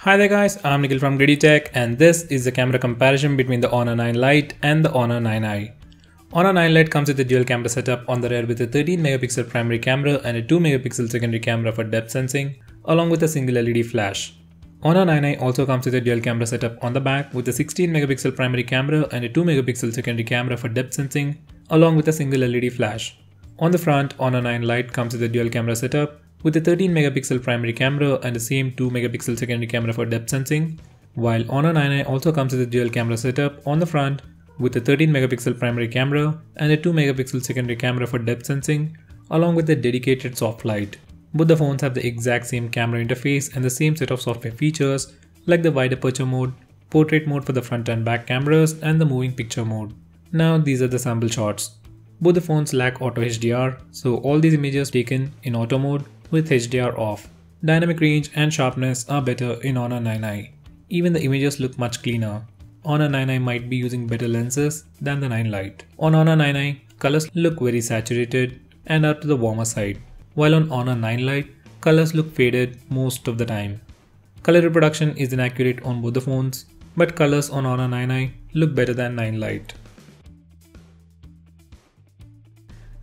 Hi there guys, I'm Nikhil from GreedyTech and this is the camera comparison between the Honor 9 Lite and the Honor 9i. Honor 9 Lite comes with a dual camera setup on the rear with a 13 megapixel primary camera and a 2 megapixel secondary camera for depth sensing along with a single LED flash. Honor 9i also comes with a dual camera setup on the back with a 16 megapixel primary camera and a 2 megapixel secondary camera for depth sensing along with a single LED flash. On the front, Honor 9 Lite comes with a dual camera setup with a 13 megapixel primary camera and the same 2 megapixel secondary camera for depth sensing, while Honor 9i also comes with a dual camera setup on the front with a 13 megapixel primary camera and a 2 megapixel secondary camera for depth sensing along with a dedicated soft light. Both the phones have the exact same camera interface and the same set of software features like the wide aperture mode, portrait mode for the front and back cameras, and the moving picture mode. Now these are the sample shots. Both the phones lack auto HDR, so all these images taken in auto mode with HDR off. Dynamic range and sharpness are better in Honor 9i. Even the images look much cleaner. Honor 9i might be using better lenses than the 9 Lite. On Honor 9i, colors look very saturated and are to the warmer side, while on Honor 9 Lite, colors look faded most of the time. Color reproduction is inaccurate on both the phones, but colors on Honor 9i look better than 9 Lite.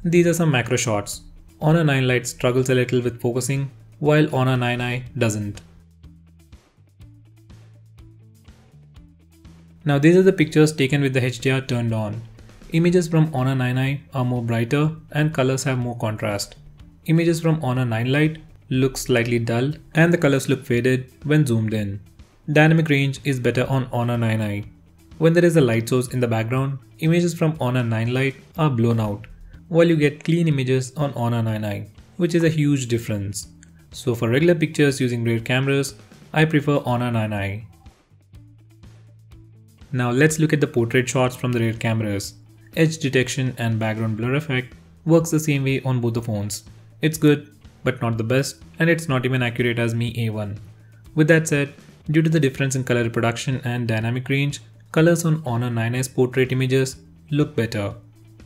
These are some macro shots. Honor 9 Lite struggles a little with focusing, while Honor 9i doesn't. Now these are the pictures taken with the HDR turned on. Images from Honor 9i are more brighter and colors have more contrast. Images from Honor 9 Lite look slightly dull and the colors look faded when zoomed in. Dynamic range is better on Honor 9i. When there is a light source in the background, images from Honor 9 Lite are blown out, while you get clean images on Honor 9i, which is a huge difference. So for regular pictures using rear cameras, I prefer Honor 9i. Now let's look at the portrait shots from the rear cameras. Edge detection and background blur effect works the same way on both the phones. It's good, but not the best, and it's not even accurate as Mi A1. With that said, due to the difference in color reproduction and dynamic range, colors on Honor 9i's portrait images look better.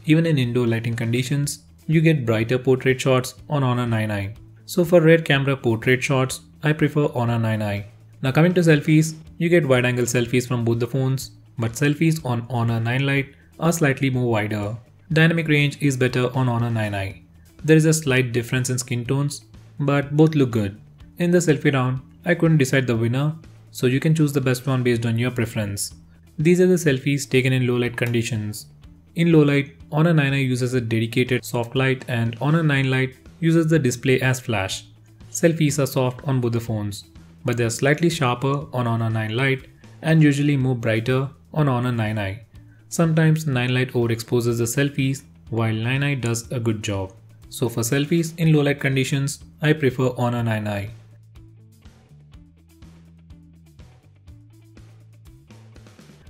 Even in indoor lighting conditions, you get brighter portrait shots on Honor 9i. So for rear camera portrait shots, I prefer Honor 9i. Now coming to selfies, you get wide angle selfies from both the phones, but selfies on Honor 9 Lite are slightly more wider. Dynamic range is better on Honor 9i. There is a slight difference in skin tones, but both look good. In the selfie round, I couldn't decide the winner, so you can choose the best one based on your preference. These are the selfies taken in low light conditions. In low light, Honor 9i uses a dedicated soft light and Honor 9 Lite uses the display as flash. Selfies are soft on both the phones, but they are slightly sharper on Honor 9 Lite and usually more brighter on Honor 9i. Sometimes 9 Lite overexposes the selfies while 9i does a good job. So for selfies in low light conditions, I prefer Honor 9i.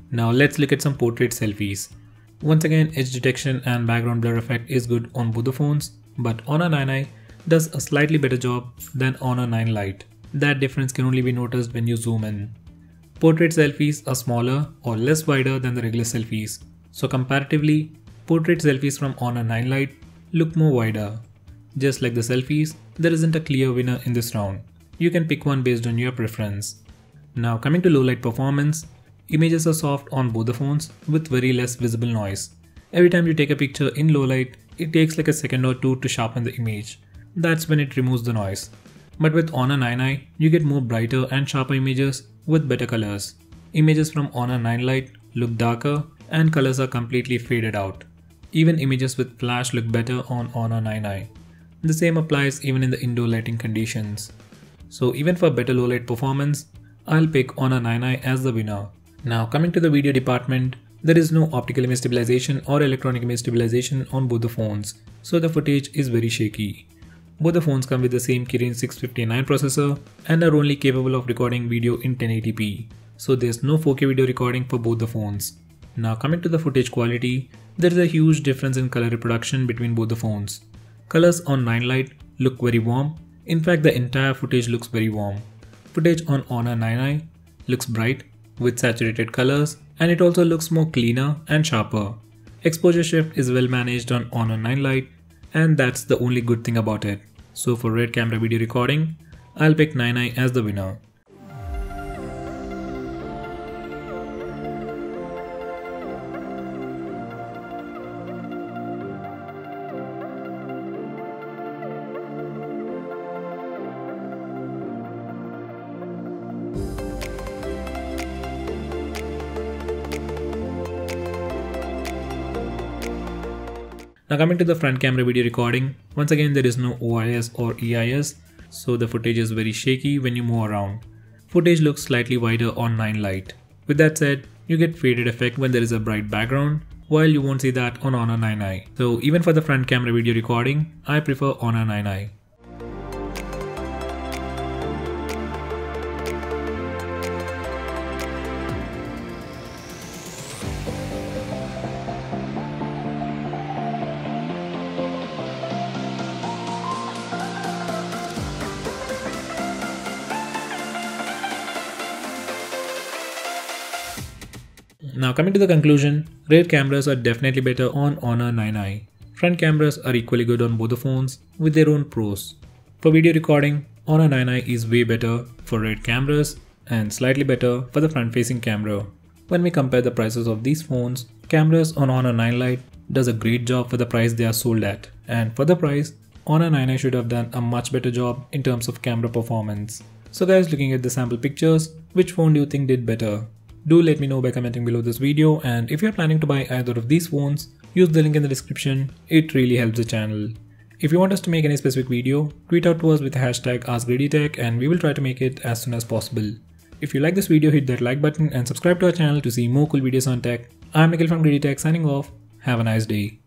Now let's look at some portrait selfies. Once again, edge detection and background blur effect is good on both the phones, but Honor 9i does a slightly better job than Honor 9 Lite. That difference can only be noticed when you zoom in. Portrait selfies are smaller or less wider than the regular selfies, so comparatively, portrait selfies from Honor 9 Lite look more wider. Just like the selfies, there isn't a clear winner in this round. You can pick one based on your preference. Now coming to low light performance, images are soft on both the phones with very less visible noise. Every time you take a picture in low light, it takes like a second or two to sharpen the image. That's when it removes the noise. But with Honor 9i, you get more brighter and sharper images with better colors. Images from Honor 9 Lite look darker and colors are completely faded out. Even images with flash look better on Honor 9i. The same applies even in the indoor lighting conditions. So even for better low light performance, I'll pick Honor 9i as the winner. Now coming to the video department, there is no optical image stabilization or electronic image stabilization on both the phones, so the footage is very shaky. Both the phones come with the same Kirin 659 processor and are only capable of recording video in 1080p, so there's no 4K video recording for both the phones. Now coming to the footage quality, there is a huge difference in color reproduction between both the phones. Colors on 9 Lite look very warm, in fact the entire footage looks very warm. Footage on Honor 9i looks bright with saturated colors, and it also looks more cleaner and sharper. Exposure shift is well managed on Honor 9 Lite, and that's the only good thing about it. So for rear camera video recording, I'll pick 9i as the winner. Now coming to the front camera video recording, once again there is no OIS or EIS, so the footage is very shaky when you move around. Footage looks slightly wider on 9 Lite. With that said, you get faded effect when there is a bright background, while you won't see that on Honor 9i. So even for the front camera video recording, I prefer Honor 9i. Now coming to the conclusion, rear cameras are definitely better on Honor 9i. Front cameras are equally good on both the phones with their own pros. For video recording, Honor 9i is way better for rear cameras and slightly better for the front facing camera. When we compare the prices of these phones, cameras on Honor 9 Lite does a great job for the price they are sold at, and for the price, Honor 9i should have done a much better job in terms of camera performance. So guys, looking at the sample pictures, which phone do you think did better? Do let me know by commenting below this video, and if you're planning to buy either of these phones, use the link in the description. It really helps the channel. If you want us to make any specific video, tweet out to us with the hashtag ASKGREEDYTECH and we will try to make it as soon as possible. If you like this video, hit that like button and subscribe to our channel to see more cool videos on tech. I'm Nikhil from GreedyTech signing off. Have a nice day.